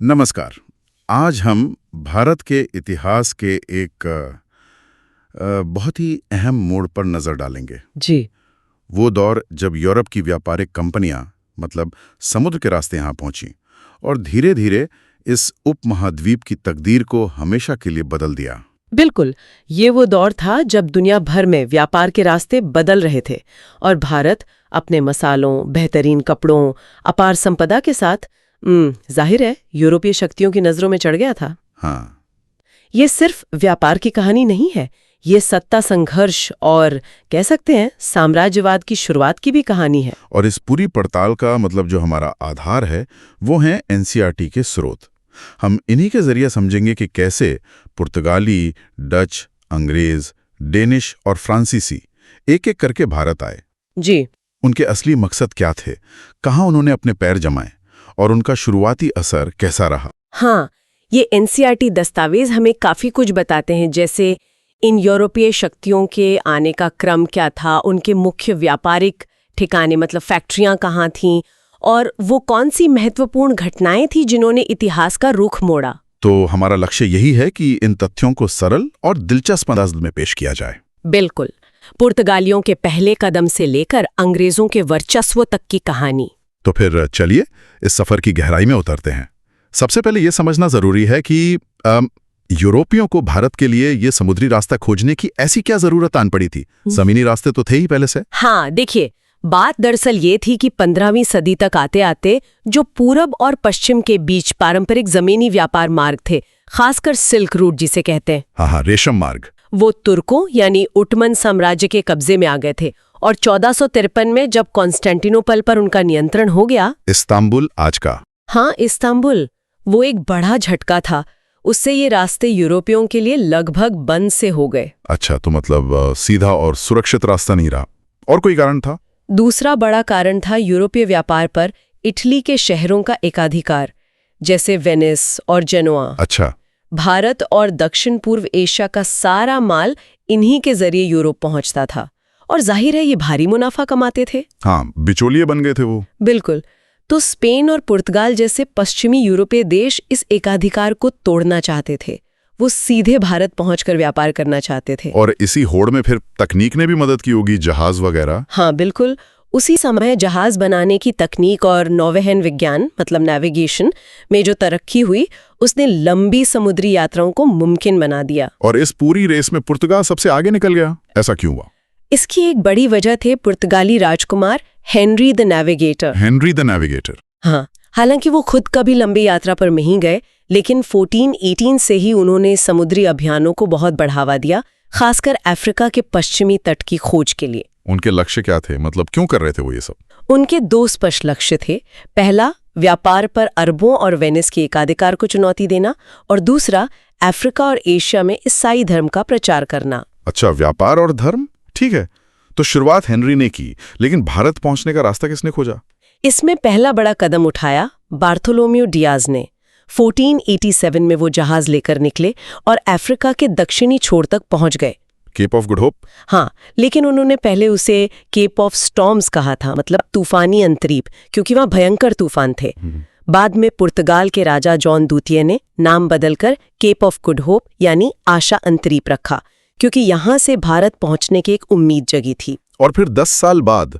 नमस्कार। आज हम भारत के इतिहास के एक बहुत ही अहम मोड़ पर नजर डालेंगे। जी। वो दौर जब यूरोप की व्यापारिक कंपनियां मतलब समुद्र के रास्ते यहाँ पहुंची और धीरे धीरे इस उपमहाद्वीप की तकदीर को हमेशा के लिए बदल दिया। बिल्कुल, ये वो दौर था जब दुनिया भर में व्यापार के रास्ते बदल रहे थे और भारत अपने मसालों, बेहतरीन कपड़ों, अपार संपदा के साथ जाहिर है यूरोपीय शक्तियों की नजरों में चढ़ गया था। हाँ, ये सिर्फ व्यापार की कहानी नहीं है, ये सत्ता संघर्ष और कह सकते हैं साम्राज्यवाद की शुरुआत की भी कहानी है। और इस पूरी पड़ताल का मतलब जो हमारा आधार है वो है एनसीईआरटी के स्रोत। हम इन्हीं के जरिए समझेंगे कि कैसे पुर्तगाली, डच, अंग्रेज, डेनिश और फ्रांसीसी एक एक करके भारत आए। जी। उनके असली मकसद क्या थे, कहाँ उन्होंने अपने पैर जमाए और उनका शुरुआती असर कैसा रहा। हाँ, ये एनसीईआरटी दस्तावेज हमें काफी कुछ बताते हैं, जैसे इन यूरोपीय शक्तियों के आने का क्रम क्या था, उनके मुख्य व्यापारिक ठिकाने मतलब फैक्ट्रियां कहाँ थीं, और वो कौन सी महत्वपूर्ण घटनाएं थी जिन्होंने इतिहास का रुख मोड़ा। तो हमारा लक्ष्य यही है कि इन तथ्यों को सरल और दिलचस्प अंदाज में पेश किया जाए। बिल्कुल, पुर्तगालियों के पहले कदम से लेकर अंग्रेजों के वर्चस्व तक की कहानी। तो फिर चलिए इस सफर की गहराई में उतरते हैं। सबसे पहले ये समझना जरूरी है कि यूरोपियों को भारत के लिए ये समुद्री रास्ता खोजने की ऐसी क्या जरूरत आन पड़ी थी? जमीनी रास्ते तो थे ही पहले से। हाँ, देखिए, बात दरअसल ये थी कि 15वीं सदी तक आते आते जो पूरब और पश्चिम के बीच पारंपरिक जमीनी व्यापार मार्ग थे, खासकर सिल्क रूट जिसे कहते हैं, हाँ, रेशम मार्ग, वो तुर्कों यानी ओटमन साम्राज्य के कब्जे में आ गए थे। और 1453 में जब कॉन्स्टेंटिनोपल पर उनका नियंत्रण हो गया, इस्तांबुल आज का, हाँ इस्तांबुल, वो एक बड़ा झटका था। उससे ये रास्ते यूरोपियों के लिए लगभग बंद से हो गए। अच्छा, तो मतलब सीधा और सुरक्षित रास्ता नहीं रहा। और कोई कारण था? दूसरा बड़ा कारण था यूरोपीय व्यापार पर इटली के शहरों का एकाधिकार, जैसे वेनिस और जेनोआ। अच्छा, भारत और दक्षिण पूर्व एशिया का सारा माल इन्हीं के जरिए यूरोप पहुंचता था और जाहिर है ये भारी मुनाफा कमाते थे। हाँ, बिचौलिए बन गए थे वो। बिल्कुल। तो स्पेन और पुर्तगाल जैसे पश्चिमी यूरोपीय देश इस एकाधिकार को तोड़ना चाहते थे। वो सीधे भारत पहुंचकर व्यापार करना चाहते थे। और इसी होड़ में फिर तकनीक ने भी मदद की होगी, जहाज वगैरह। हाँ बिल्कुल, उसी समय जहाज बनाने की तकनीक और नौवहन विज्ञान मतलब नेविगेशन में जो तरक्की हुई, उसने लंबी समुद्री यात्राओं को मुमकिन बना दिया। और इस पूरी रेस में पुर्तगाल सबसे आगे निकल गया, ऐसा क्यों हुआ? इसकी एक बड़ी वजह थे पुर्तगाली राजकुमार Henry the Navigator. Henry the Navigator. हाँ, हालांकि वो खुद कभी लंबी यात्रा पर नहीं गए, लेकिन 1418 से ही उन्होंने समुद्री अभियानों को बहुत बढ़ावा दिया, खासकर अफ्रीका के पश्चिमी तट की खोज के लिए। उनके लक्ष्य क्या थे, मतलब क्यों कर रहे थे वो ये सब? उनके दो स्पष्ट लक्ष्य थे। पहला, व्यापार पर अरबों और वेनिस के एकाधिकार को चुनौती देना, और दूसरा, अफ्रीका और एशिया में ईसाई धर्म का प्रचार करना। अच्छा, व्यापार और धर्म, ठीक है। तो शुरुआत हेनरी ने की, लेकिन भारत पहुंचने का रास्ता किसने खोजा? इसमें पहला बड़ा कदम उठाया बार्थोलोम्यू डियाज ने। 1487 में वो जहाज लेकर निकले और अफ्रीका के दक्षिणी छोर तक पहुंच गए। Cape of Good Hope? हाँ, लेकिन उन्होंने पहले उसे केप ऑफ स्टॉर्म्स कहा था, मतलब तूफानी अंतरीप, क्योंकि वहां भयंकर तूफान थे। बाद में पुर्तगाल के राजा जॉन द्वितीय ने नाम बदलकर केप ऑफ गुड होप यानी आशा अंतरीप रखा, क्योंकि यहां से भारत पहुंचने की एक उम्मीद जगी थी। और फिर 10 साल बाद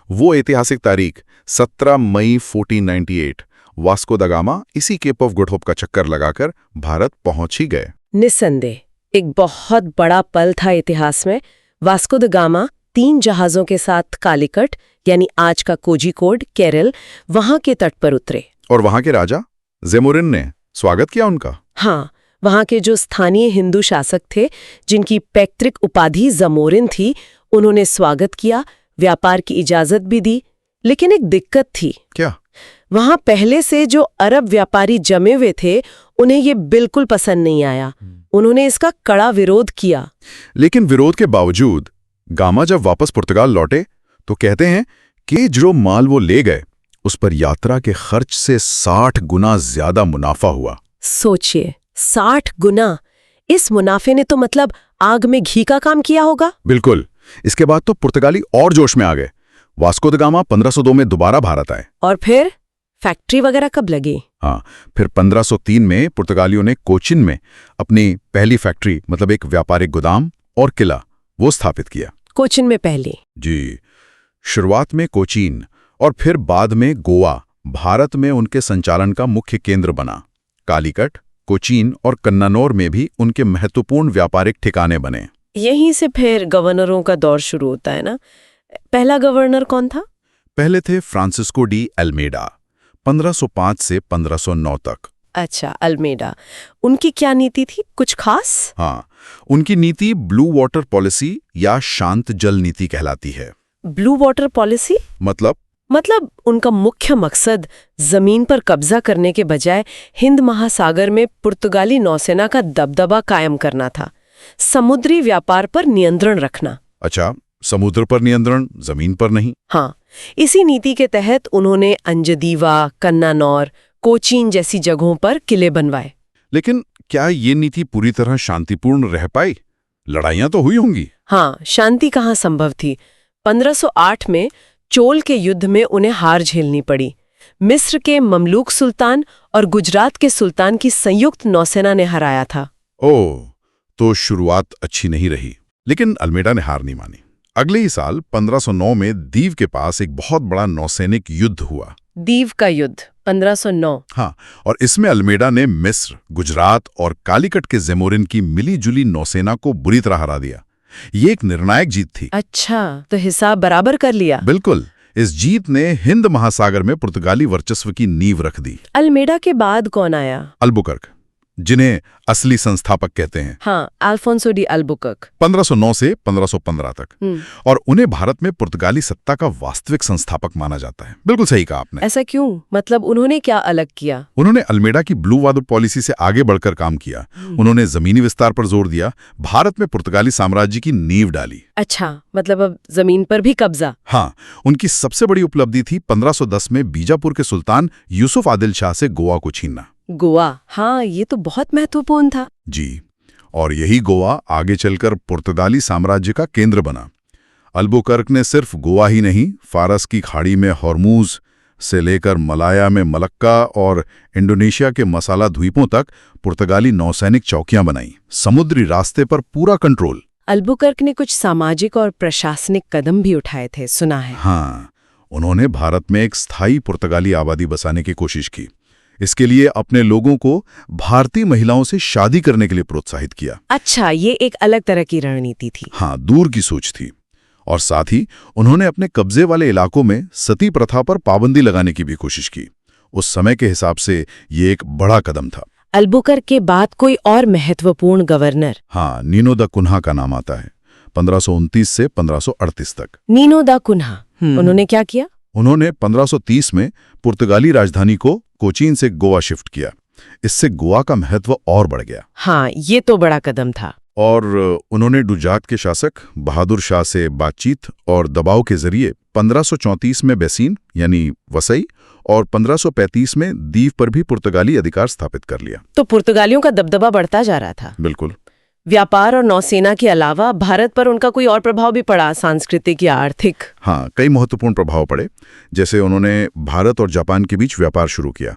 वो ऐतिहासिक तारीख 17 मई 1498 वास्को दा गामा इसी केप ऑफ गुड होप का चक्कर लगाकर भारत पहुंच ही गए। निस्संदेह एक बहुत बड़ा पल था इतिहास में। वास्को द गामा 3 जहाजों के साथ कालीकट यानी आज का कोझिकोड, केरल, वहां के तट पर उतरे। और वहां के राजा ज़ेमुरिन ने स्वागत किया उनका। हाँ, वहां के जो स्थानीय हिंदू शासक थे, जिनकी पैतृक उपाधि जमोरिन थी, उन्होंने स्वागत किया, व्यापार की इजाजत भी दी। लेकिन एक दिक्कत थी। क्या? वहां पहले से जो अरब व्यापारी जमे हुए थे, उन्हें ये बिल्कुल पसंद नहीं आया। उन्होंने इसका कड़ा विरोध किया। लेकिन विरोध के बावजूद गामा जब वापस पुर्तगाल लौटे तो कहते हैं कि जो माल वो ले गए उस पर यात्रा के खर्च से 60 गुना ज्यादा मुनाफा हुआ। सोचिए, 60 गुना! इस मुनाफे ने तो मतलब आग में घी का काम किया होगा। बिल्कुल। इसके बाद तो पुर्तगाली और जोश में आ गए। वास्को द गामा 1502 में दोबारा भारत आए। और फिर फैक्ट्री वगैरह कब लगी? हाँ, फिर 1503 में पुर्तगालियों ने कोचिन में अपनी पहली फैक्ट्री मतलब एक व्यापारिक गोदाम और किला वो स्थापित किया। कोचिन में पहली? जी, शुरुआत में कोचीन और फिर बाद में गोवा भारत में उनके संचालन का मुख्य केंद्र बना। कालीकट, कोचीन और कन्नानौर में भी उनके महत्वपूर्ण व्यापारिक ठिकाने बने। यहीं से फिर गवर्नरों का दौर शुरू होता है ना? पहला गवर्नर कौन था? पहले थे फ्रांसिस्को डी अल्मेडा, 1505 से 1509 तक। अच्छा, अल्मेडा। उनकी क्या नीति थी, कुछ खास? हाँ, उनकी नीति ब्लू वाटर पॉलिसी या शांत जल नीति कहलाती है। ब्लू वाटर पॉलिसी मतलब उनका मुख्य मकसद जमीन पर कब्जा करने के बजाय हिंद महासागर में पुर्तगाली नौसेना का दबदबा कायम करना था, समुद्री व्यापार पर नियंत्रण रखना। अच्छा, समुद्र पर नियंत्रण, जमीन पर नहीं। हाँ, इसी नीति के तहत उन्होंने अंजदीवा, कन्नानौर, कोचीन जैसी जगहों पर किले बनवाए। लेकिन क्या ये नीति पूरी तरह शांतिपूर्ण रह पाई? लड़ाइयां तो हुई होंगी। हाँ, शांति कहाँ संभव थी। 1508 में चोल के युद्ध में उन्हें हार झेलनी पड़ी। मिस्र के ममलूक सुल्तान और गुजरात के सुल्तान की संयुक्त नौसेना ने हराया था। ओह, तो शुरुआत अच्छी नहीं रही, लेकिन अल्मेडा ने हार नहीं मानी। अगले ही साल 1509 में दीव के पास एक बहुत बड़ा नौसैनिक युद्ध हुआ। दीव का युद्ध 1509। हाँ, और इसमें अल्मेडा ने मिस्र, गुजरात और कालीकट के ज़ेमोरिन की मिली-जुली नौसेना को बुरी तरह हरा दिया। ये एक निर्णायक जीत थी। अच्छा, तो हिसाब बराबर कर लिया। बिल्कुल, इस जीत ने हिंद महासागर में पुर्तगाली वर्चस्व की नींव रख दी। अल्मेडा के बाद कौन आया? अल्बुकर्क, जिन्हें असली संस्थापक कहते हैं। हाँ, अल्फोंसो डी अल्बुकर्क। 1509 से 1515 तक। और उन्हें भारत में पुर्तगाली सत्ता का वास्तविक संस्थापक माना जाता है। बिल्कुल सही कहा आपने। ऐसा क्यों? मतलब उन्होंने क्या अलग किया? उन्होंने अल्मेडा की ब्लू वाटर पॉलिसी से आगे बढ़कर काम किया। उन्होंने जमीनी विस्तार पर जोर दिया, भारत में पुर्तगाली साम्राज्य की नींव डाली। अच्छा, मतलब अब जमीन पर भी कब्जा। हाँ, उनकी सबसे बड़ी उपलब्धि थी 1510 में बीजापुर के सुल्तान यूसुफ आदिल शाह से गोवा को छीनना। गोवा, हाँ, ये तो बहुत महत्वपूर्ण था। जी, और यही गोवा आगे चलकर पुर्तगाली साम्राज्य का केंद्र बना। अल्बुकर्क ने सिर्फ गोवा ही नहीं, फारस की खाड़ी में हॉर्मूज से लेकर मलाया में मलक्का और इंडोनेशिया के मसाला द्वीपों तक पुर्तगाली नौसैनिक चौकियां बनाई। समुद्री रास्ते पर पूरा कंट्रोल। अल्बुकर्क ने कुछ सामाजिक और प्रशासनिक कदम भी उठाए थे, सुना है। हाँ, उन्होंने भारत में एक स्थायी पुर्तगाली आबादी बसाने की कोशिश की। इसके लिए अपने लोगों को भारतीय महिलाओं से शादी करने के लिए प्रोत्साहित किया। अच्छा, ये एक अलग तरह की रणनीति थी। हाँ, दूर की सोच थी। और साथ ही उन्होंने अपने कब्जे वाले इलाकों में सती प्रथा पर पाबंदी लगाने की भी कोशिश की। उस समय के हिसाब से ये एक बड़ा कदम था। अल्बुकर्क के बाद कोई और महत्वपूर्ण गवर्नर? हाँ, नीनो दा कुन्हा का नाम आता है, 1529 से 1538 तक। नीनो दा कुन्हा, उन्होंने क्या किया? उन्होंने 1530 में पुर्तगाली राजधानी को कोचीन से गोवा शिफ्ट किया। इससे गोवा का महत्व और बढ़ गया। हाँ, ये तो बड़ा कदम था। और उन्होंने डुजात के शासक बहादुर शाह से बातचीत और दबाव के जरिए 1534 में बेसीन यानी वसई और 1535 में दीव पर भी पुर्तगाली अधिकार स्थापित कर लिया। तो पुर्तगालियों का दबदबा बढ़ता जा रहा था। बिल्कुल। व्यापार और नौसेना के अलावा भारत पर उनका कोई और प्रभाव भी पड़ा, सांस्कृतिक या आर्थिक? हाँ, कई महत्वपूर्ण प्रभाव पड़े। जैसे उन्होंने भारत और जापान के बीच व्यापार शुरू किया।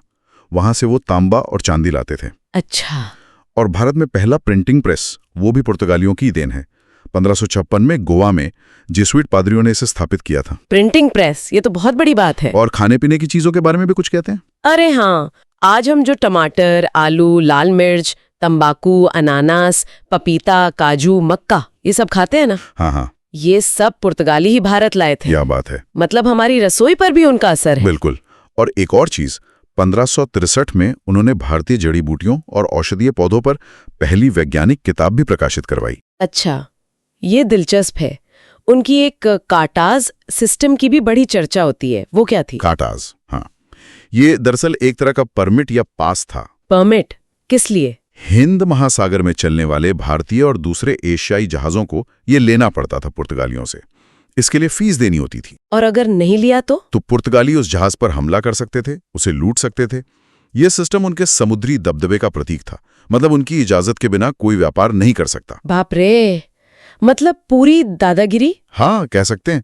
वहां से वो तांबा और चांदी लाते थे। अच्छा। और भारत में पहला प्रिंटिंग प्रेस वो भी पुर्तगालियों की देन है। 1556 में गोवा में जेसुइट पादरियों ने इसे स्थापित किया था। प्रिंटिंग प्रेस, ये तो बहुत बड़ी बात है। और खाने पीने की चीजों के बारे में भी कुछ कहते हैं? अरे हाँ, आज हम जो टमाटर, आलू, लाल मिर्च, तंबाकू, अनानास, पपीता, काजू, मक्का ये सब खाते हैं ना? हाँ, ये सब पुर्तगाली ही भारत लाए थे। क्या बात है। मतलब हमारी रसोई पर भी उनका असर है। बिल्कुल। और एक और चीज, 1563 में उन्होंने भारतीय जड़ी बूटियों और औषधीय पौधों पर पहली वैज्ञानिक किताब भी प्रकाशित करवाई। अच्छा, ये दिलचस्प है। उनकी एक काटाज सिस्टम की भी बड़ी चर्चा होती है, वो क्या थी? काटाज, हाँ, ये दरअसल एक तरह का परमिट या पास था। परमिट किस लिए? हिंद महासागर में चलने वाले भारतीय और दूसरे एशियाई जहाजों को ये लेना पड़ता था पुर्तगालियों से। इसके लिए फीस देनी होती थी। और अगर नहीं लिया तो पुर्तगाली उस जहाज पर हमला कर सकते थे, उसे लूट सकते थे। यह सिस्टम उनके समुद्री दबदबे का प्रतीक था। मतलब उनकी इजाजत के बिना कोई व्यापार नहीं कर सकता। बाप रे, मतलब पूरी दादागिरी। हाँ, कह सकते हैं।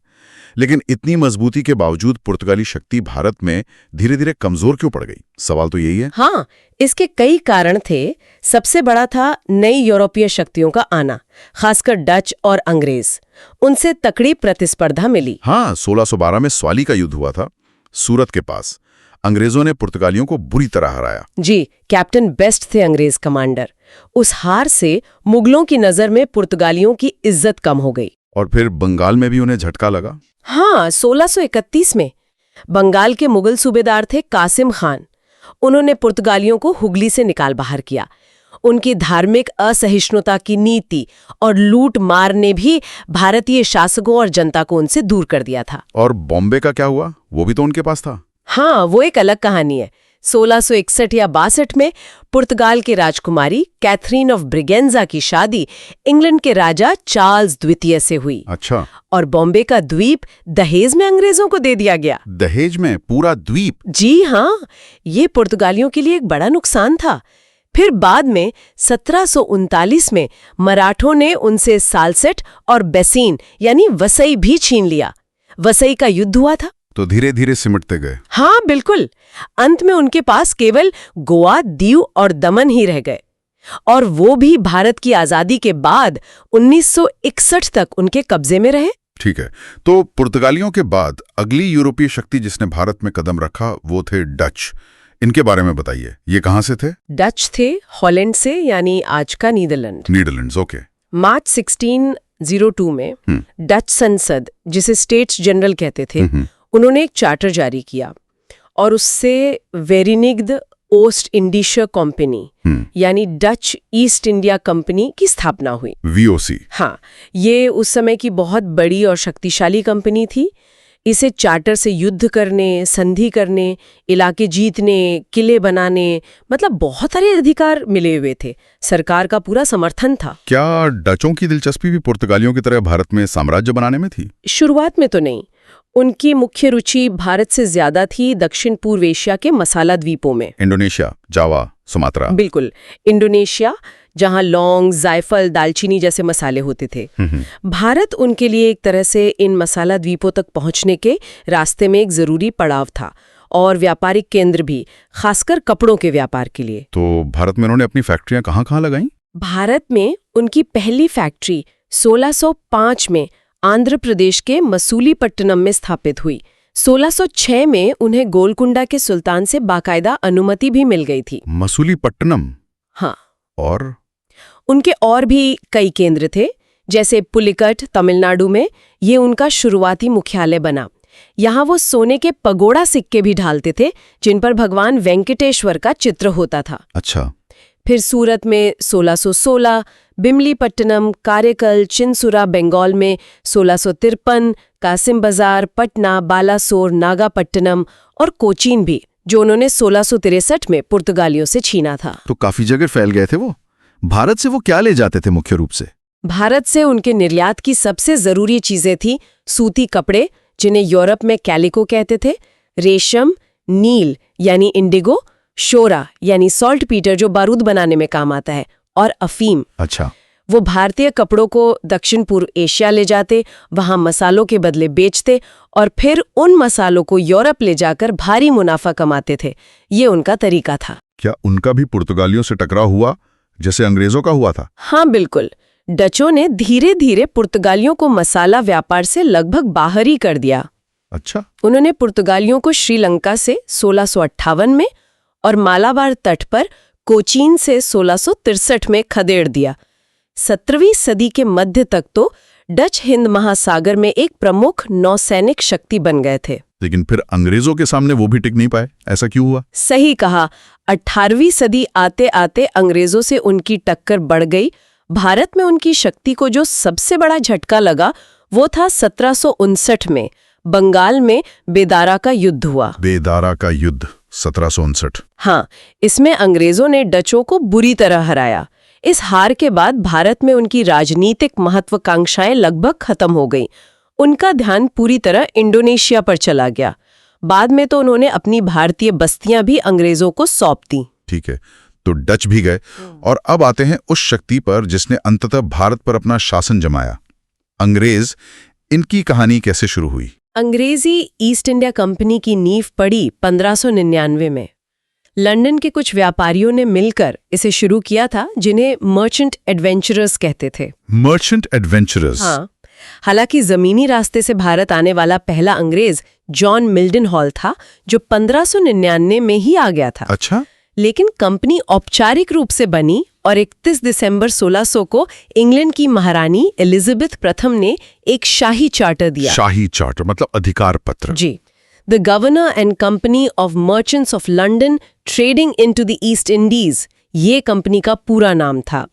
लेकिन इतनी मजबूती के बावजूद पुर्तगाली शक्ति भारत में धीरे धीरे कमजोर क्यों पड़ गई? सवाल तो यही है। हाँ, इसके कई कारण थे। सबसे बड़ा था नई यूरोपीय शक्तियों का आना, खासकर डच और अंग्रेज। उनसे तकड़ी प्रतिस्पर्धा मिली। हाँ, 1612 में स्वाली का युद्ध हुआ था सूरत के पास। अंग्रेजों ने पुर्तगालियों को बुरी तरह हराया। जी, कैप्टन बेस्ट थे अंग्रेज कमांडर। उस हार से मुगलों की नजर में पुर्तगालियों की इज्जत कम हो गई। और फिर बंगाल में भी उन्हें झटका लगा। हाँ, 1631 में बंगाल के मुगल सूबेदार थे कासिम खान। उन्होंने पुर्तगालियों को हुगली से निकाल बाहर किया। उनकी धार्मिक असहिष्णुता की नीति और लूट मार ने भी भारतीय शासकों और जनता को उनसे दूर कर दिया था। और बॉम्बे का क्या हुआ? वो भी तो उनके पास था। हाँ, वो एक अलग कहानी है। 1661 या 62 में पुर्तगाल के राजकुमारी कैथरीन ऑफ ब्रिगेंजा की शादी इंग्लैंड के राजा चार्ल्स द्वितीय से हुई। अच्छा। और बॉम्बे का द्वीप दहेज में अंग्रेजों को दे दिया गया। दहेज में पूरा द्वीप? जी हाँ, ये पुर्तगालियों के लिए एक बड़ा नुकसान था। फिर बाद में 1739 में मराठों ने उनसे सालसेट और बेसीन यानी वसई भी छीन लिया। वसई का युद्ध हुआ था। तो धीरे धीरे सिमटते गए। हाँ बिल्कुल। अंत में उनके पास केवल गोवा, दीव और दमन ही रह गए, और वो भी भारत की आजादी के बाद 1961 तक उनके कब्जे में रहे। ठीक है, तो पुर्तगालियों के बाद अगली यूरोपीय शक्ति जिसने भारत में कदम रखा वो थे डच। इनके बारे में बताइए, ये कहां से थे? डच थे हॉलैंड से, यानी आज का नीदरलैंड। Netherlands, okay. मार्च 1602 में डच संसद, जिसे स्टेट्स जनरल कहते थे, उन्होंने एक चार्टर जारी किया और उससे वेरिनिग्द ओस्ट इंडीशा कंपनी यानी डच ईस्ट इंडिया कंपनी की स्थापना हुई। VOC। हाँ, ये उस समय की बहुत बड़ी और शक्तिशाली कंपनी थी। इसे चार्टर से युद्ध करने, संधि करने, इलाके जीतने, किले बनाने, मतलब बहुत सारे अधिकार मिले हुए थे। सरकार का पूरा समर्थन था। क्या डचों की दिलचस्पी भी पुर्तगालियों की तरह भारत में साम्राज्य बनाने में थी? शुरुआत में तो नहीं। उनकी मुख्य रुचि भारत से ज्यादा थी दक्षिण पूर्व एशिया के मसाला द्वीपों में। इंडोनेशिया, जावा, सुमात्रा। बिल्कुल, इंडोनेशिया, जहां लौंग, जायफल, दालचीनी जैसे मसाले होते थे। भारत उनके लिए एक तरह से इन मसाला द्वीपों तक पहुंचने के रास्ते में एक जरूरी पड़ाव था, और व्यापारिक केंद्र भी, खासकर कपड़ों के व्यापार के लिए। तो भारत में उन्होंने अपनी फैक्ट्रियां कहाँ-कहाँ लगाईं? भारत में उनकी पहली फैक्ट्री 1605 में आंध्र प्रदेश के मसूलीपट्टनम में स्थापित हुई। 1606 में उन्हें गोलकुंडा के सुल्तान से बाकायदा अनुमति भी मिल गई थी। मसूलीपट्टनम? हाँ। और उनके और भी कई केंद्र थे, जैसे पुलिकट तमिलनाडु में। ये उनका शुरुआती मुख्यालय बना। यहाँ वो सोने के पगोड़ा सिक्के भी ढालते थे, जिन पर भगवान वेंकटेश्वर का चित्र होता था। अच्छा। फिर सूरत में 1616, बिमलीपट्टनम, कारेकल, चिनसुरा बंगाल में 1653, कासिम बाजार, पटना, बालासोर, नागापट्टनम और कोचीन भी, जो उन्होंने 1663 में पुर्तगालियों से छीना था। तो काफी जगह फैल गए थे वो। भारत से वो क्या ले जाते थे मुख्य रूप से? भारत से उनके निर्यात की सबसे जरूरी चीजें थी सूती कपड़े, जिन्हें यूरोप में कैलिको कहते थे, रेशम, नील यानी इंडिगो, शोरा यानी सॉल्ट पीटर जो बारूद बनाने में काम आता है, और अफीम। अच्छा। वो भारतीय कपड़ों को दक्षिण पूर्व एशिया ले जाते, वहां मसालों के बदले बेचते, और फिर उन मसालों को यूरोप ले जाकर भारी मुनाफा कमाते थे। ये उनका तरीका था। क्या उनका भी पुर्तगालियों से टकराव हुआ जैसे अंग्रेजों का हुआ था? हाँ बिल्कुल। डचों ने धीरे धीरे पुर्तगालियों को मसाला व्यापार से लगभग बाहर ही कर दिया। अच्छा। उन्होंने पुर्तगालियों को श्रीलंका से 1658 में और मालाबार तट पर कोचीन से 1663 में खदेड़ दिया। 17वीं सदी के मध्य तक तो डच हिंद महासागर में एक प्रमुख नौसैनिक शक्ति बन गए थे। लेकिन फिर अंग्रेजों के सामने वो भी टिक नहीं पाए, ऐसा क्यों हुआ? सही कहा। 18वीं सदी आते आते अंग्रेजों से उनकी टक्कर बढ़ गई। भारत में उनकी शक्ति को जो सबसे बड़ा झटका लगा वो था 1759 में बंगाल में बेदारा का युद्ध हुआ। बेदारा का युद्ध 1759। हाँ, इसमें अंग्रेजों ने डचों को बुरी तरह हराया। इस हार के बाद भारत में उनकी राजनीतिक महत्वाकांक्षाएं लगभग खत्म हो गईं। उनका ध्यान पूरी तरह इंडोनेशिया पर चला गया। बाद में तो उन्होंने अपनी भारतीय बस्तियां भी अंग्रेजों को सौंप दी। ठीक है, तो डच भी गए, और अब आते हैं उस शक्ति पर जिसने अंततः भारत पर अपना शासन जमाया, अंग्रेज, इनकी कहानी कैसे शुरू हुई? अंग्रेजी ईस्ट इंडिया कंपनी की नींव पड़ी 1599 में। लंदन के कुछ व्यापारियों ने मिलकर इसे शुरू किया था, जिन्हें मर्चेंट एडवेंचरर्स कहते थे। Merchant adventurers? हाँ। हालांकि जमीनी रास्ते से भारत आने वाला पहला अंग्रेज जॉन मिल्डन हॉल था, जो 1599 में ही आ गया था। अच्छा। लेकिन कंपनी औपचारिक रूप से बनी और 31 दिसंबर 1600 को इंग्लैंड की महारानी एलिजाबेथ प्रथम ने एक शाही चार्टर दिया। शाही चार्टर मतलब अधिकार पत्र। जी। The governor and company of merchants of London trading into the East Indies, ये कंपनी का पूरा नाम था।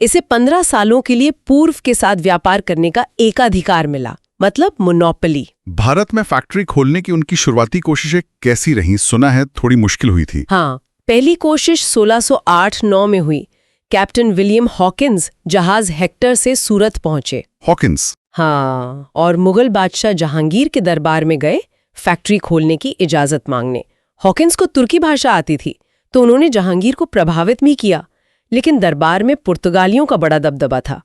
इसे 15 सालों के लिए पूर्व के साथ व्यापार करने का एकाधिकार मिला, मतलब मोनोपोली। भारत में फैक्ट्री खोलने की उनकी शुरुआती कोशिशें कैसी रहीं? सुना है थोड़ी मुश्किल हुई थी। हाँ, पहली कोशिश 1608-9 में हुई। कैप्टन विलियम हॉकिंस जहाज हेक्टर से सूरत पहुंचे। हॉकिंस? हाँ, और मुगल बादशाह जहांगीर के दरबार में गए फैक्ट्री खोलने की इजाजत मांगने। हॉकिंस को तुर्की भाषा आती थी, तो उन्होंने जहांगीर को प्रभावित भी किया, लेकिन दरबार में पुर्तगालियों का बड़ा दबदबा था।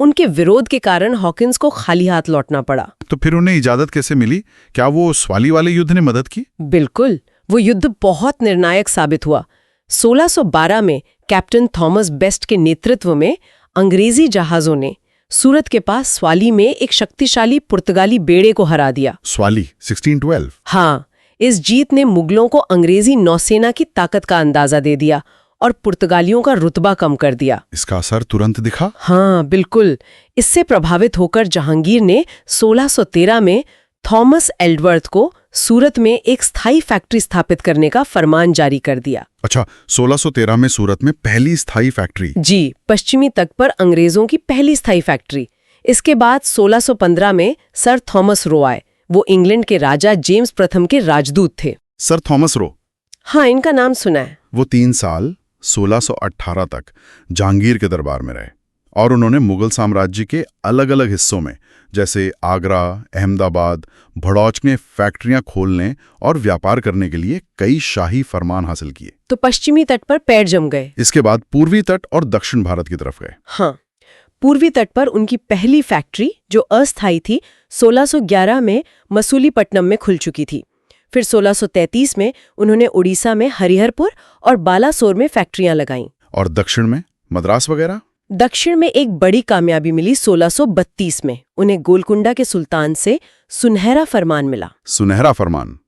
उनके विरोध के कारण हॉकिंस को खाली हाथ लौटना पड़ा। तो फिर उन्हें इजाजत कैसे मिली? क्या वो स्वाली वाले युद्ध ने मदद की? बिल्कुल, वो युद्ध बहुत निर्णायक साबित हुआ। 1612 में कैप्टन थॉमस बेस्ट के नेतृत्व में अंग्रेजी जहाजों ने सूरत के पास स्वाली में एक शक्तिशाली पुर्तगाली बेड़े को हरा दिया। स्वाली 1612? हाँ, इस जीत ने मुगलों को अंग्रेजी नौसेना की ताकत का अंदाजा दे दिया और पुर्तगालियों का रुतबा कम कर दिया। इसका असर तुरंत दिखा? हाँ, बिल्कुल। इससे प्रभावित होकर जहांगीर ने 1613 में थॉमस एल्डवर्थ को सूरत में एक स्थायी फैक्ट्री स्थापित करने का फरमान जारी कर दिया। अच्छा, 1613 में सूरत में पहली स्थायी फैक्ट्री? जी, पश्चिमी तट पर अंग्रेजों की पहली स्थायी फैक्ट्री। इसके बाद 1615 में सर थॉमस रो आए। वो इंग्लैंड के राजा जेम्स प्रथम के राजदूत थे। Sir Thomas Roe? हाँ, इनका नाम सुना है। वो 3 साल 1618 तक जहांगीर के दरबार में रहे और उन्होंने मुगल साम्राज्य के अलग अलग हिस्सों में, जैसे आगरा, अहमदाबाद, भड़ौच में फैक्ट्रियां खोलने और व्यापार करने के लिए कई शाही फरमान हासिल किए। तो पश्चिमी तट पर पैर जम गए। इसके बाद पूर्वी तट और दक्षिण भारत की तरफ गए। हाँ, पूर्वी तट पर उनकी पहली फैक्ट्री, जो अस्थायी थी, 1611 में मसूलीपट्टनम में खुल चुकी थी। फिर 1633 में उन्होंने उड़ीसा में हरिहरपुर और बालासोर में फैक्ट्रियां लगाईं। और दक्षिण में मद्रास वगैरह? दक्षिण में एक बड़ी कामयाबी मिली 1632 में। उन्हें गोलकुंडा के सुल्तान से सुनहरा फरमान मिला। सुनहरा फरमान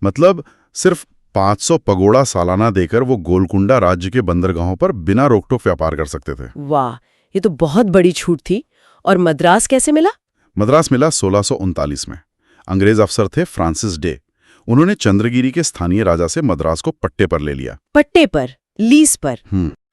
मतलब सिर्फ 500 पगोड़ा सालाना देकर वो गोलकुंडा राज्य के बंदरगाहों पर बिना रोक-टोक व्यापार कर सकते थे। वाह, ये तो बहुत बड़ी छूट थी। और मद्रास कैसे मिला? मद्रास मिला 1639 में। अंग्रेज अफसर थे फ्रांसिस डे। उन्होंने चंद्रगिरी के स्थानीय राजा से मद्रास को पट्टे पर ले लिया। पट्टे पर, लीज पर?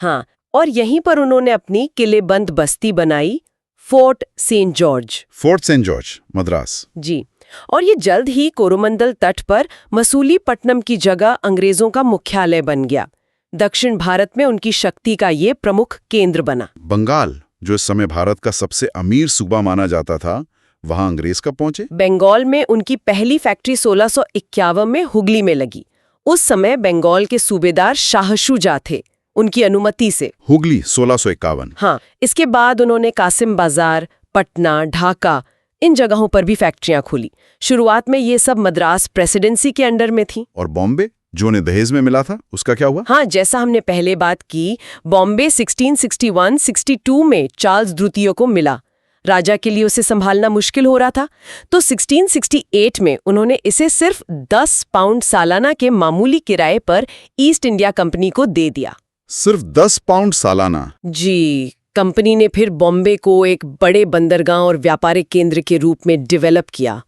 हाँ, और यहीं पर उन्होंने अपनी किलेबंद बस्ती बनाई, Fort Saint George. Fort Saint George, Madras. जी, और ये जल्द ही कोरोमंडल तट पर मसूलीपट्टनम की जगह अंग्रेजों का मुख्यालय बन गया। दक्षिण भारत में उनकी शक्ति का ये प्रमुख केंद्र बना। बंगाल, जो इस समय भारत का सबसे अमीर सूबा माना जाता था, वहां अंग्रेज कब पहुंचे? बंगाल में उनकी पहली फैक्ट्री 1651 में हुगली में लगी। उस समय बंगाल के सूबेदार शाह शुजा थे, उनकी अनुमति से। हुगली 1651? हाँ, इसके बाद उन्होंने कासिम बाजार, पटना, ढाका, इन जगहों पर भी फैक्ट्रियां खोली। शुरुआत में ये सब मद्रास प्रेसिडेंसी के अंडर में थी। और बॉम्बे, जो उन्हें दहेज में मिला था, उसका क्या हुआ? हाँ, जैसा हमने पहले बात की, बॉम्बे 1661-62 में चार्ल्स द्वितीय को मिला। राजा के लिए उसे संभालना मुश्किल हो रहा था, तो 1668 में उन्होंने इसे सिर्फ 10 पाउंड सालाना के मामूली किराए पर ईस्ट इंडिया कंपनी को दे दिया। सिर्फ 10 पाउंड सालाना? जी, कंपनी ने फिर बॉम्बे को एक बड़े बंदरगाह और व्यापारिक केंद्र के रूप में डेवलप किया।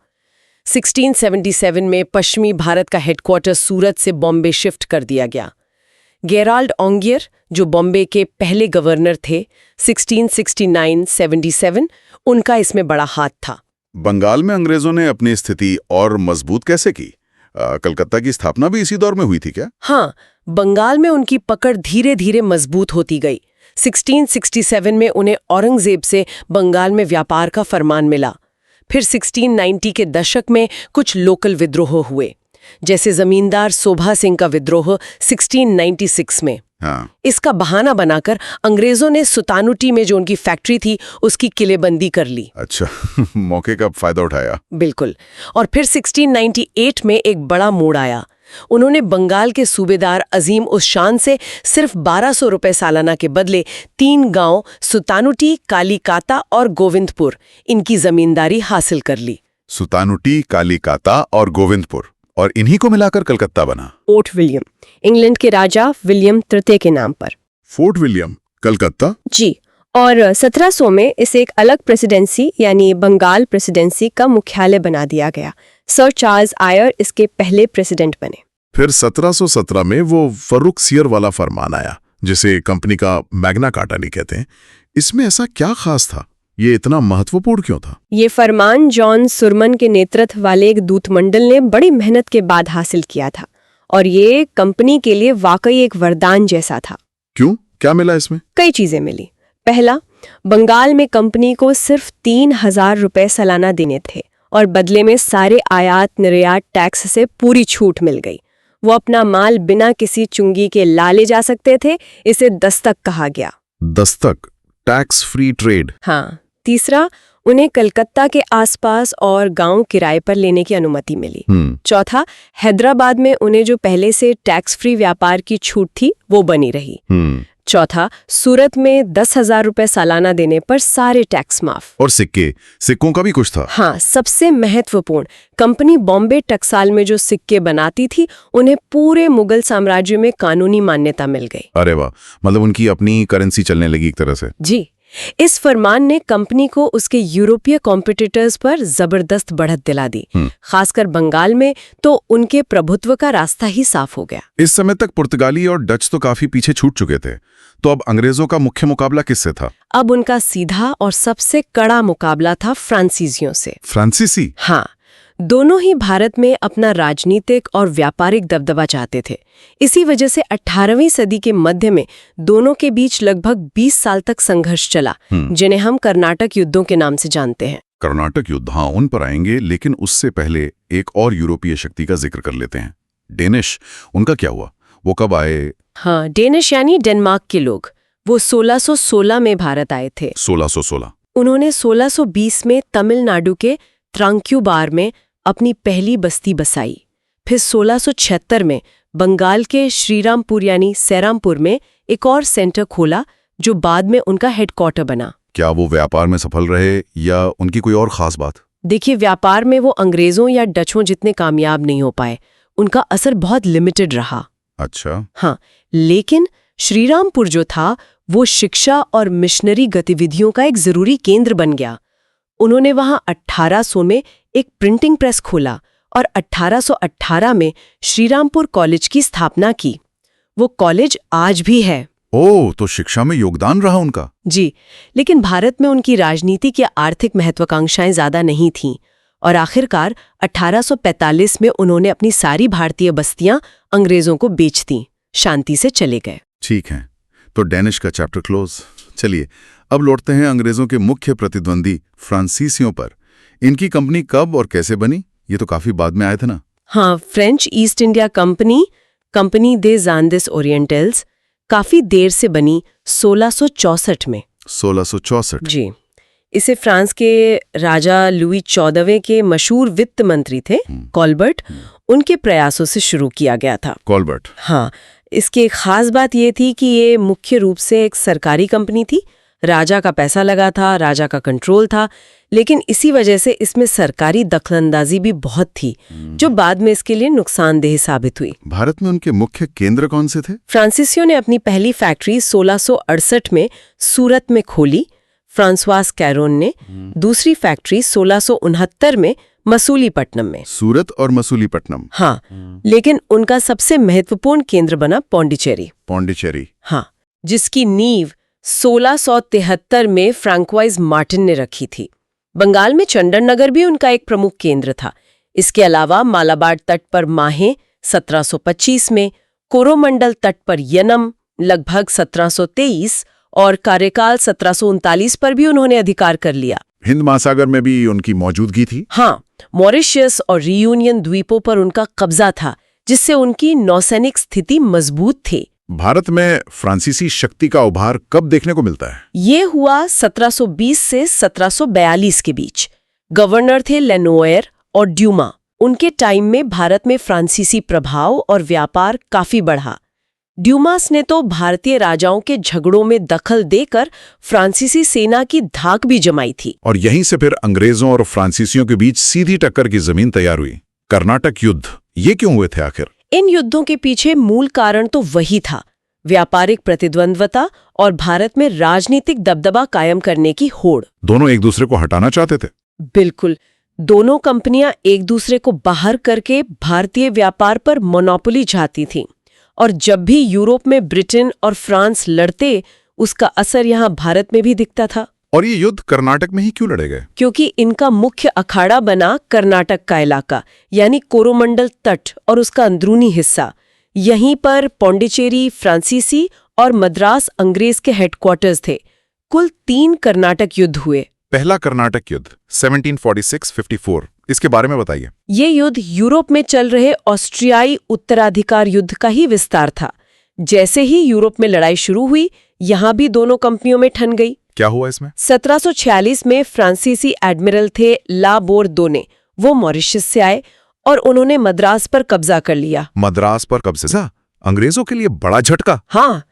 1677 में पश्चिमी भारत का हेडक्वार्टर सूरत से बॉम्बे शिफ्ट कर दिया गया। गेराल्ड ऑंगियर, जो बॉम्बे के पहले गवर्नर थे, 1669-77, उनका इसमें बड़ा हाथ था। बंगाल में अंग्रेजों ने अपनी स्थिति और मजबूत कैसे की? कलकत्ता की स्थापना भी इसी दौर में हुई थी क्या? हाँ, बंगाल में उनकी पकड़ धीरे धीरे मजबूत होती गई। 1667 में उन्हें औरंगजेब से बंगाल में व्यापार का फरमान मिला। फिर 1690 के दशक में कुछ लोकल विद्रोह हुए। जैसे जमींदार शोभा सिंह का विद्रोह 1696 में। हाँ। इसका बहाना बनाकर अंग्रेजों ने सुतानुटी में जो उनकी फैक्ट्री थी उसकी किलेबंदी कर ली। अच्छा मौके का फायदा उठाया। बिल्कुल। और फिर 1698 में एक बड़ा मोड़ आया। उन्होंने बंगाल के सूबेदार अजीम उस शान से सिर्फ 1200 रुपए सालाना के बदले 3 गांव सुतानुटी, कालीकाता और गोविंदपुर इनकी जमींदारी हासिल कर ली। सुतानुटी, कालीकाता और गोविंदपुर, और इन्हीं को मिलाकर कलकत्ता बना। फोर्ट विलियम, इंग्लैंड के राजा विलियम तृतीय के नाम पर। Fort William, Calcutta. जी। और 1700 में इसे एक अलग प्रेसिडेंसी यानी बंगाल प्रेसिडेंसी का मुख्यालय बना दिया गया। सर चार्ल्स आयर इसके पहले प्रेसिडेंट बने। फिर 1717 में वो फर्रुखसियर वाला फरमान आया, जिसे कंपनी का मैग्ना कार्टा नहीं कहते हैं। इसमें ऐसा क्या खास था? ये इतना महत्वपूर्ण क्यों था? ये फरमान जॉन सुरमन के नेतृत्व वाले एक दूतमंडल ने बड़ी मेहनत के बाद हासिल किया था, और ये कंपनी के लिए वाकई एक वरदान जैसा था। क्यों? क्या मिला इसमें? कई चीजें मिली। पहला, बंगाल में कंपनी को सिर्फ 3000 रुपए सालाना देने थे और बदले में सारे आयात निर्यात टैक्स से पूरी छूट मिल गई। वो अपना माल बिना किसी चुंगी के ला ले जा सकते थे। इसे दस्तक कहा गया। Dastak, tax free trade. हाँ। तीसरा, उन्हें कलकत्ता के आसपास और गांव किराए पर लेने की अनुमति मिली। चौथा, हैदराबाद में उन्हें जो पहले से टैक्स फ्री व्यापार की छूट थी वो बनी रही। चौथा, सूरत में 10,000 रुपए सालाना देने पर सारे टैक्स माफ। और सिक्कों का भी कुछ था। हाँ, सबसे महत्वपूर्ण, कंपनी बॉम्बे टकसाल में जो सिक्के बनाती थी उन्हें पूरे मुगल साम्राज्य में कानूनी मान्यता मिल गई। अरे वाह, मतलब उनकी अपनी करेंसी चलने लगी एक तरह से। जी। इस फरमान ने कंपनी को उसके यूरोपीय कॉम्पिटिटर्स पर जबरदस्त बढ़त दिला दी। खासकर बंगाल में तो उनके प्रभुत्व का रास्ता ही साफ हो गया। इस समय तक पुर्तगाली और डच तो काफी पीछे छूट चुके थे, तो अब अंग्रेजों का मुख्य मुकाबला किससे था? अब उनका सीधा और सबसे कड़ा मुकाबला था फ्रांसीसियों से। फ्रांसीसी? हाँ, दोनों ही भारत में अपना राजनीतिक और व्यापारिक दबदबा चाहते थे। इसी वजह से 18वीं सदी के मध्य में दोनों के बीच लगभग 20 साल तक संघर्ष चला, जिन्हें हम कर्नाटक युद्धों के नाम से जानते हैं। कर्नाटक युद्ध, हाँ, उन पर आएंगे, लेकिन उससे पहले एक और यूरोपीय शक्ति का जिक्र कर लेते हैं, डेनिश। उनका क्या हुआ? वो कब आए? हाँ, डेनिश यानी डेनमार्क के लोग। वो 1616 में भारत आए थे। 1616। उन्होंने 1620 में तमिलनाडु के त्रांक्यूबार में अपनी पहली बस्ती बसाई। फिर 1676 में बंगाल के श्रीरामपुर यानी सैरामपुर में एक और सेंटर खोला, जो बाद में उनका हेडक्वार्टर बना। क्या वो व्यापार में सफल रहे या उनकी कोई और खास बात? देखिए, व्यापार में वो अंग्रेजों या डचों जितने कामयाब नहीं हो पाए। उनका असर बहुत लिमिटेड रहा। अच्छा। हाँ, लेकिन श्रीरामपुर जो था वो शिक्षा और मिशनरी गतिविधियों का एक जरूरी केंद्र बन गया। उन्होंने वहां 1800 में एक प्रिंटिंग प्रेस खोला और 1818 में श्रीरामपुर कॉलेज की स्थापना की। वो कॉलेज आज भी है। ओह, तो शिक्षा में योगदान रहा उनका। जी, लेकिन भारत में उनकी राजनीतिक या आर्थिक महत्वाकांक्षाएं ज्यादा नहीं थीं, और आखिरकार 1845 में उन्होंने अपनी सारी भारतीय बस्तियां अंग्रेजों को बेच दी, शांति से चले गए। ठीक है, तो डेनिश का चैप्टर क्लोज। चलिए अब लौटते हैं अंग्रेजों के मुख्य प्रतिद्वंदी फ्रांसीसियों पर। इनकी कंपनी कब और कैसे बनी? ये तो काफी बाद में आए थे ना। हाँ, French east India company des Andes orientals काफी देर से बनी, 1664 में। 1664। जी। इसे फ्रांस के राजा लुई 14वें के मशहूर वित्त मंत्री थे कॉलबर्ट, उनके प्रयासों से शुरू किया गया था। कॉलबर्ट। हाँ, इसकी खास बात ये थी कि ये मुख्य रूप से एक सरकारी कंपनी थी। राजा का पैसा लगा था, राजा का कंट्रोल था, लेकिन इसी वजह से इसमेमें सरकारी दखलंदाजी भी बहुत थी, जो बाद में इसके लिए नुकसानदेह साबित हुई। भारत में उनके मुख्य केंद्र कौन से थे? फ्रांसीसियों ने अपनी पहली फैक्ट्री 1668 में सूरत में खोली। फ्रांसवास कैरोन ने दूसरी फैक्ट्री 1669 में मसूलीपट्टनम में। सूरत और मसूलीपट्टनम। हाँ, लेकिन उनका सबसे महत्वपूर्ण केंद्र बना पौंडीचेरी। पौंडीचेरी। हाँ, जिसकी नींव 1673 में फ्रैंकवाइज मार्टिन ने रखी थी। बंगाल में चंडननगर भी उनका एक प्रमुख केंद्र था। इसके अलावा मालाबार तट पर माहे 1725 में, कोरोमंडल तट पर यनम लगभग 1723 और कार्यकाल 1739 पर भी उन्होंने अधिकार कर लिया। हिंद महासागर में भी उनकी मौजूदगी थी। हाँ, मॉरिशस और रियूनियन द्वीपों पर उनका कब्जा था, जिससे उनकी नौसैनिक स्थिति मजबूत थी। भारत में फ्रांसीसी शक्ति का उभार कब देखने को मिलता है? ये हुआ 1720 से 1742 के बीच। गवर्नर थे लेनोयर और ड्यूमा। उनके टाइम में भारत में फ्रांसीसी प्रभाव और व्यापार काफी बढ़ा। ड्यूमास ने तो भारतीय राजाओं के झगड़ों में दखल देकर फ्रांसीसी सेना की धाक भी जमाई थी। और यहीं से फिर अंग्रेजों और फ्रांसीसियों के बीच सीधी टक्कर की जमीन तैयार हुई। कर्नाटक युद्ध, ये क्यों हुए थे आखिर? इन युद्धों के पीछे मूल कारण तो वही था, व्यापारिक प्रतिद्वंद्विता और भारत में राजनीतिक दबदबा कायम करने की होड़। दोनों एक दूसरे को हटाना चाहते थे। बिल्कुल, दोनों कंपनियां एक दूसरे को बाहर करके भारतीय व्यापार पर मोनोपोली चाहती थीं। और जब भी यूरोप में ब्रिटेन और फ्रांस लड़ते, उसका असर यहाँ भारत में भी दिखता था। और ये युद्ध कर्नाटक में ही क्यों लड़े गए? क्योंकि इनका मुख्य अखाड़ा बना कर्नाटक का इलाका, यानी कोरोमंडल तट और उसका अंदरूनी हिस्सा। यहीं पर पौंडीचेरी फ्रांसीसी और मद्रास अंग्रेज के हेडक्वार्टर्स थे। कुल 3 कर्नाटक युद्ध हुए। पहला कर्नाटक युद्ध 1746-54, इसके बारे में बताइए। ये युद्ध यूरोप में चल रहे ऑस्ट्रियाई उत्तराधिकार युद्ध का ही विस्तार था। जैसे ही यूरोप में लड़ाई शुरू हुई, यहाँ भी दोनों कंपनियों में ठन गई। क्या हुआ इसमें? 1746 में फ्रांसीसी एडमिरल थे ला बोर्दोने। वो मॉरिशस से आए और उन्होंने मद्रास पर कब्जा कर लिया। मद्रास पर कब्जा, अंग्रेजों के लिए बड़ा झटका। हाँ,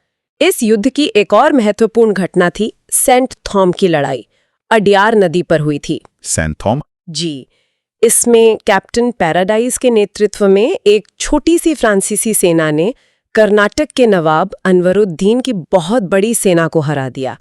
इस युद्ध की एक और महत्वपूर्ण घटना थी सेंट थॉम की लड़ाई। अडियार नदी पर हुई थी। सेंट थॉम? जी, इसमें कैप्टन पैराडाइज के नेतृत्व में एक छोटी सी फ्रांसीसी सेना ने कर्नाटक के नवाब अनवरुद्दीन की बहुत बड़ी सेना को हरा दिया।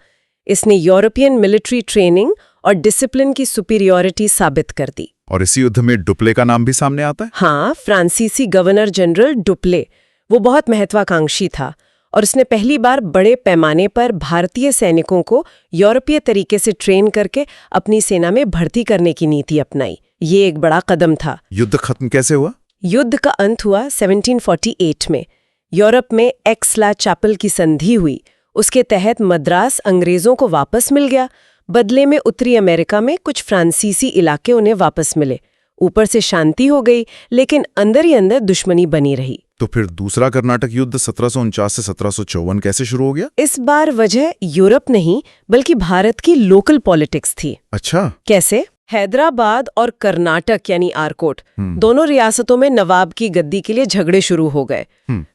इसने यूरोपियन मिलिट्री ट्रेनिंग और डिसिप्लिन की सुपीरियॉरिटी साबित कर दी। और इसी युद्ध में डुप्ले का नाम भी सामने आता है। हाँ, फ्रांसीसी गवर्नर जनरल डुप्ले, वो बहुत महत्वाकांक्षी था और उसने पहली बार बड़े पैमाने पर भारतीय सैनिकों को यूरोपीय तरीके से ट्रेन करके अपनी सेना में भर्ती करने की नीति अपनाई। ये एक बड़ा कदम था। युद्ध खत्म कैसे हुआ? युद्ध का अंत हुआ 1748 में। यूरोप में एक्सला चैपल की संधि हुई। उसके तहत मद्रास अंग्रेजों को वापस मिल गया। बदले में उत्तरी अमेरिका में कुछ फ्रांसीसी इलाके उन्हें वापस मिले। ऊपर से शांति हो गई, लेकिन अंदर ही अंदर दुश्मनी बनी रही। तो फिर दूसरा कर्नाटक युद्ध 1749 से 1754 कैसे शुरू हो गया? इस बार वजह यूरोप नहीं, बल्कि भारत की लोकल पॉलिटिक्स थी। अच्छा, कैसे? हैदराबाद और कर्नाटक यानी आरकोट, दोनों रियासतों में नवाब की गद्दी के लिए झगड़े शुरू हो गए।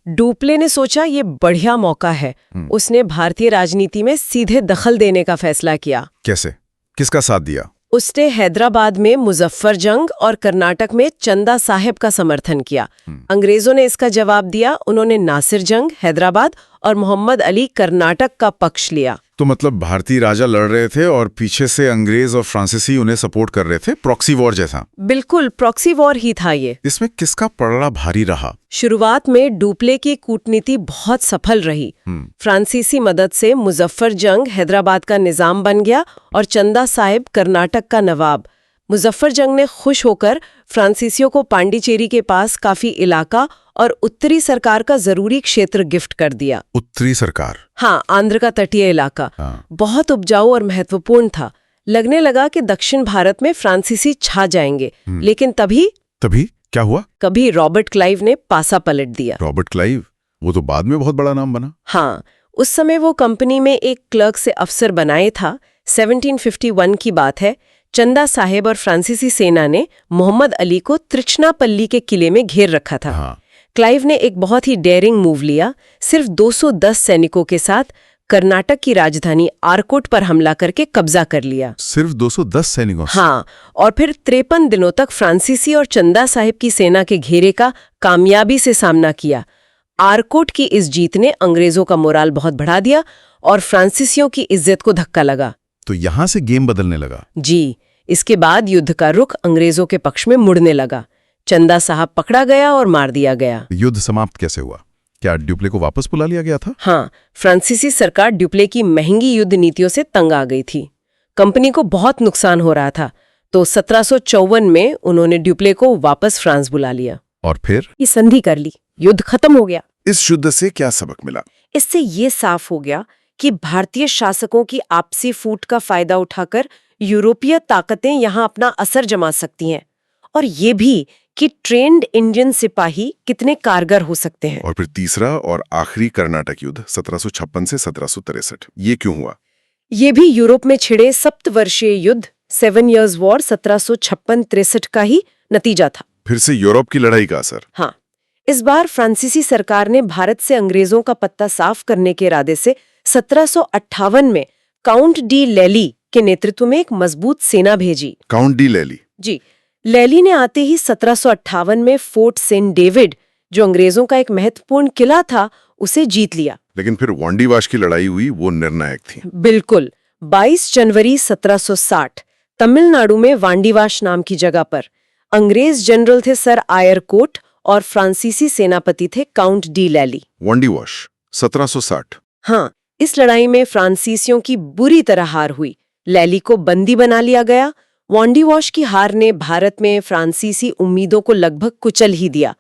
डुप्ले ने सोचा ये बढ़िया मौका है। उसने भारतीय राजनीति में सीधे दखल देने का फैसला किया। कैसे? किसका साथ दिया? उसने हैदराबाद में मुजफ्फर जंग और कर्नाटक में चंदा साहेब का समर्थन किया। अंग्रेजों ने इसका जवाब दिया। उन्होंने नासिर जंग हैदराबाद और मोहम्मद अली कर्नाटक का पक्ष लिया। तो मतलब भारतीय राजा लड़ रहे थे और पीछे से अंग्रेज और फ्रांसीसी उन्हें सपोर्ट कर रहे थे, प्रॉक्सी वॉर जैसा। बिल्कुल प्रॉक्सी वॉर ही था ये। इसमें किसका पलड़ा भारी रहा? शुरुआत में डुप्ले की कूटनीति बहुत सफल रही। फ्रांसीसी मदद से मुजफ्फर जंग हैदराबाद का निजाम बन गया और चंदा साहिब कर्नाटक का नवाब। मुजफ्फर जंग ने खुश होकर फ्रांसीसियों को पांडिचेरी के पास काफी इलाका और उत्तरी सरकार का जरूरी क्षेत्र गिफ्ट कर दिया। उत्तरी सरकार? हाँ, आंध्र का तटीय इलाका। बहुत उपजाऊ और महत्वपूर्ण था। लगने लगा कि दक्षिण भारत में फ्रांसीसी छा जाएंगे। लेकिन तभी क्या हुआ? कभी रॉबर्ट क्लाइव ने पासा पलट दिया। Robert Clive? वो तो बाद में बहुत बड़ा नाम बना। हाँ, उस समय वो कंपनी में एक क्लर्क से अफसर बनाए था। 1751 की बात है। चंदा साहेब और फ्रांसीसी सेना ने मोहम्मद अली को त्रिचनापल्ली के किले में घेर रखा था। क्लाइव ने एक बहुत ही डेयरिंग मूव लिया। सिर्फ 210 सैनिकों के साथ कर्नाटक की राजधानी आरकोट पर हमला करके कब्जा कर लिया। सिर्फ 210 सैनिकों? हाँ, और फिर 53 दिनों तक फ्रांसीसी और चंदा साहिब की सेना के घेरे का कामयाबी से सामना किया। आरकोट की इस जीत ने अंग्रेजों का मोराल बहुत बढ़ा दिया और फ्रांसीसियों की इज्जत को धक्का लगा। तो यहां से गेम बदलने लगा। जी, इसके बाद युद्ध का रुख अंग्रेजों के पक्ष में मुड़ने लगा। चंदा साहब पकड़ा गया और मार दिया गया। युद्ध समाप्त कैसे हुआ? क्या डुप्ले को वापस बुला लिया गया था? हाँ, फ्रांसीसी सरकार डुप्ले की महंगी युद्ध नीतियों से तंग आ गई थी। कंपनी को बहुत नुकसान हो रहा था, तो 1754 में उन्होंने डुप्ले को वापस फ्रांस बुला लिया। और फिर ये संधि कर ली, युद्ध खत्म हो गया। इस युद्ध से क्या सबक मिला? इससे ये साफ हो गया कि भारतीय शासकों की आपसी फूट का फायदा उठाकर यूरोपीय ताकतें यहाँ अपना असर जमा सकती हैं और ये भी कि ट्रेन्ड इंडियन सिपाही कितने कारगर हो सकते हैं। और फिर तीसरा और आखिरी कर्नाटक युद्ध 1756 से 1763, ये क्यों हुआ? ये भी यूरोप में छिड़े सप्तवर्षीय युद्ध 7 Years वॉर 1756-63 का ही नतीजा था। फिर से यूरोप की लड़ाई का असर। हाँ, इस बार फ्रांसीसी सरकार ने भारत से अंग्रेजों का पत्ता साफ करने के इरादे से 1758 में काउंट डी लैली के नेतृत्व में एक मजबूत सेना भेजी। काउंट डी लैली। जी, लैली ने आते ही 1758 में फोर्ट सेंट डेविड, जो अंग्रेजों का एक महत्वपूर्ण किला था, उसे जीत लिया। लेकिन फिर वांडीवाश की लड़ाई हुई, वो निर्णायक थी। बिल्कुल। 22 जनवरी 1760 तमिलनाडु में वांडीवाश नाम की जगह पर अंग्रेज जनरल थे सर आयरकोट और फ्रांसीसी सेनापति थे काउंट डी लैली। वांडीवाश 1760। हाँ, इस लड़ाई में फ्रांसीसियों की बुरी तरह हार हुई। लैली को बंदी बना लिया गया। वांडीवाश की हार ने भारत में फ्रांसीसी उम्मीदों को लगभग कुचल ही दिया।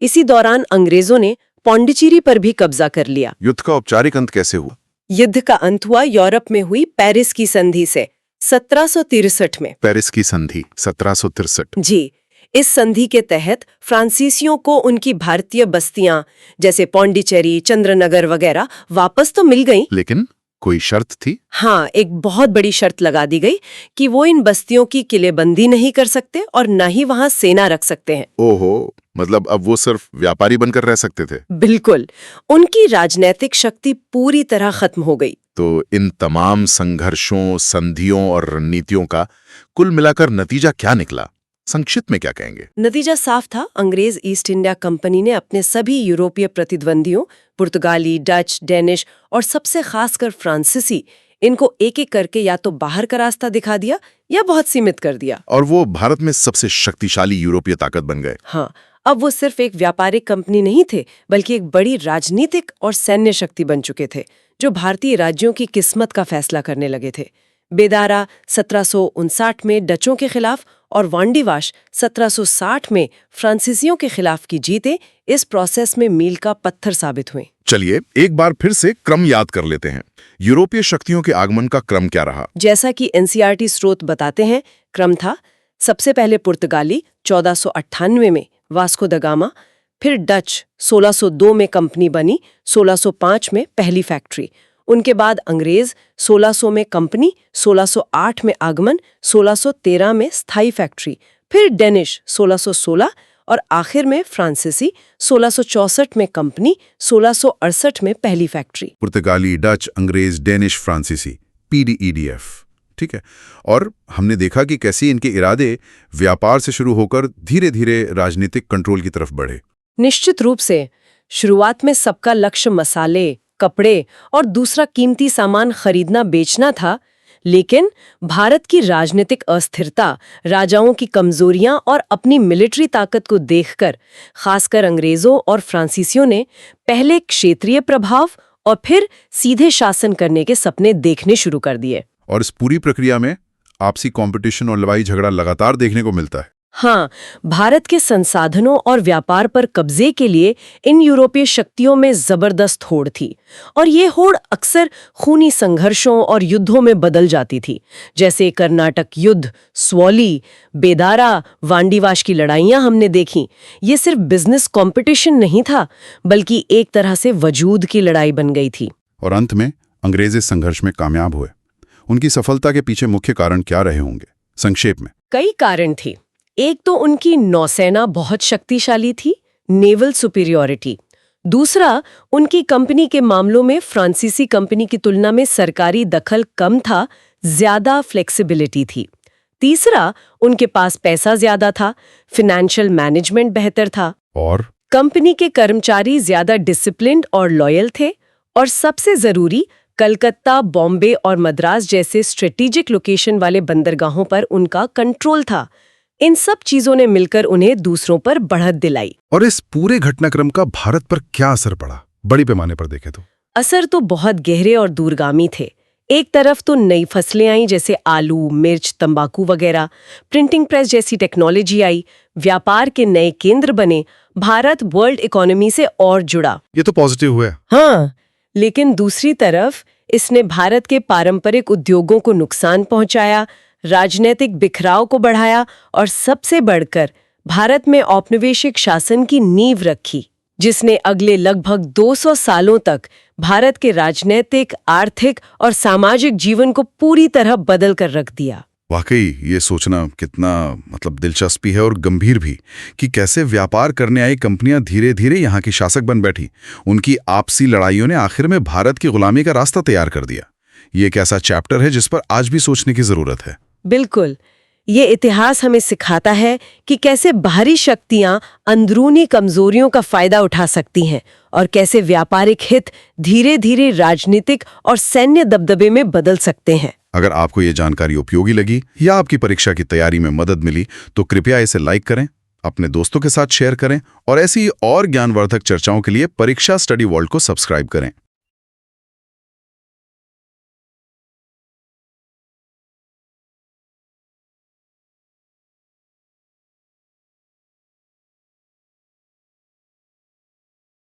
इसी दौरान अंग्रेजों ने पौंडीचेरी पर भी कब्जा कर लिया। युद्ध का औपचारिक अंत कैसे हुआ? युद्ध का अंत हुआ यूरोप में हुई पेरिस की संधि से 1763 में। पेरिस की संधि 1763। जी, इस संधि के तहत फ्रांसीसियों को उनकी भारतीय बस्तियां जैसे पौंडीचेरी, चंद्रनगर वगैरह वापस तो मिल गईं। लेकिन कोई शर्त थी? हाँ, एक बहुत बड़ी शर्त लगा दी गई कि वो इन बस्तियों की किलेबंदी नहीं कर सकते और न ही वहां सेना रख सकते हैं। ओहो, मतलब अब वो सिर्फ व्यापारी बनकर रह सकते थे? बिल्कुल, उनकी राजनैतिक शक्ति पूरी तरह खत्म हो गई। तो इन तमाम संघर्षों, संधियों और रणनीतियों का कुल मिलाकर नतीजा क्या निकला? संक्षिप्त में क्या कहेंगे? नतीजा साफ था। अंग्रेज ईस्ट इंडिया कंपनी ने अपने सभी यूरोपीय प्रतिद्वंदियों, पुर्तगाली, डच, डेनिश और सबसे खासकर फ्रांसीसी, इनको एक एक करके या तो बाहर का रास्ता दिखा दिया या बहुत सीमित कर दिया। और वो भारत में सबसे शक्तिशाली यूरोपीय ताकत बन गए। हाँ, अब वो सिर्फ एक व्यापारिक कंपनी नहीं थे, बल्कि एक बड़ी राजनीतिक और सैन्य शक्ति बन चुके थे, जो भारतीय राज्यों की किस्मत का फैसला करने लगे थे। बेदारा 1759 में डचों के खिलाफ और वांडीवाश 1760 में फ्रांसीसियों के खिलाफ की जीतें इस प्रोसेस में मील का पत्थर साबित हुए। चलिए एक बार फिर से क्रम याद कर लेते हैं। यूरोपीय शक्तियों के आगमन का क्रम क्या रहा? जैसा कि एनसीईआरटी स्रोत बताते हैं, क्रम था सबसे पहले पुर्तगाली 1498 में वास्को द गामा, फिर डच 1602 में कंपनी बनी, 1605 में पहली फैक्ट्री। उनके बाद अंग्रेज 1600 में कंपनी, 1608 में आगमन, 1613 में स्थायी फैक्ट्री, फिर डेनिश 1616 और आखिर में फ्रांसीसी 1664 में कंपनी, 1668 में पहली फैक्ट्री। पुर्तगाली, डच, अंग्रेज, डेनिश, फ्रांसीसी, PDEDF। ठीक है। और हमने देखा कि कैसे इनके इरादे व्यापार से शुरू होकर धीरे धीरे राजनीतिक कंट्रोल की तरफ बढ़े। निश्चित रूप से शुरुआत में सबका लक्ष्य मसाले, कपड़े और दूसरा कीमती सामान खरीदना बेचना था, लेकिन भारत की राजनीतिक अस्थिरता, राजाओं की कमजोरियां और अपनी मिलिट्री ताकत को देखकर खासकर अंग्रेजों और फ्रांसीसियों ने पहले क्षेत्रीय प्रभाव और फिर सीधे शासन करने के सपने देखने शुरू कर दिए। और इस पूरी प्रक्रिया में आपसी कंपटीशन और लड़ाई झगड़ा लगातार देखने को मिलता है। हाँ, भारत के संसाधनों और व्यापार पर कब्जे के लिए इन यूरोपीय शक्तियों में जबरदस्त होड़ थी, और ये होड़ अक्सर खूनी संघर्षों और युद्धों में बदल जाती थी, जैसे कर्नाटक युद्ध, स्वली, बेदारा, वांडीवाश की लड़ाइयां हमने देखी। ये सिर्फ बिजनेस कंपटीशन नहीं था, बल्कि एक तरह से वजूद की लड़ाई बन गई थी। और अंत में अंग्रेज इस संघर्ष में कामयाब हुए। उनकी सफलता के पीछे मुख्य कारण क्या रहे होंगे? संक्षेप में कई कारण थे। एक तो उनकी नौसेना बहुत शक्तिशाली थी, नेवल सुपीरियॉरिटी। दूसरा, उनकी कंपनी के मामलों में फ्रांसीसी कंपनी की तुलना में सरकारी दखल कम था, ज्यादा फ्लेक्सिबिलिटी थी। तीसरा, उनके पास पैसा ज्यादा था, फाइनेंशियल मैनेजमेंट बेहतर था, और कंपनी के कर्मचारी ज्यादा डिसिप्लिन्ड और लॉयल थे, और सबसे जरूरी, कलकत्ता, बॉम्बे और मद्रास जैसे स्ट्रेटेजिक लोकेशन वाले बंदरगाहों पर उनका कंट्रोल था। इन सब चीजों ने मिलकर उन्हें दूसरों पर बढ़त दिलाई। और इस पूरे घटनाक्रम का भारत पर क्या असर पड़ा, बड़ी पैमाने पर देखें तो? असर तो बहुत गहरे और दूरगामी थे। एक तरफ तो नई फसलें आई, जैसे आलू, मिर्च, तंबाकू वगैरह। प्रिंटिंग प्रेस जैसी टेक्नोलॉजी आई, व्यापार के नए केंद्र बने, भारत वर्ल्ड इकोनॉमी से और जुड़ा। ये तो पॉजिटिव हुआ। हाँ, लेकिन दूसरी तरफ इसने भारत के पारंपरिक उद्योगों को नुकसान पहुंचाया, राजनीतिक बिखराव को बढ़ाया और सबसे बढ़कर भारत में औपनिवेशिक शासन की नींव रखी, जिसने अगले लगभग 200 सालों तक भारत के राजनीतिक, आर्थिक और सामाजिक जीवन को पूरी तरह बदल कर रख दिया। वाकई ये सोचना कितना दिलचस्पी है और गंभीर भी कि कैसे व्यापार करने आई कंपनियां धीरे धीरे यहाँ की शासक बन बैठी। उनकी आपसी लड़ाइयों ने आखिर में भारत की गुलामी का रास्ता तैयार कर दिया। ये एक ऐसा चैप्टर है जिस पर आज भी सोचने की जरूरत है। बिल्कुल, ये इतिहास हमें सिखाता है कि कैसे बाहरी शक्तियां अंदरूनी कमजोरियों का फायदा उठा सकती हैं और कैसे व्यापारिक हित धीरे धीरे राजनीतिक और सैन्य दबदबे में बदल सकते हैं। अगर आपको ये जानकारी उपयोगी लगी या आपकी परीक्षा की तैयारी में मदद मिली तो कृपया इसे लाइक करें, अपने दोस्तों के साथ शेयर करें और ऐसी और ज्ञानवर्धक चर्चाओं के लिए परीक्षा स्टडी वर्ल्ड को सब्सक्राइब करें।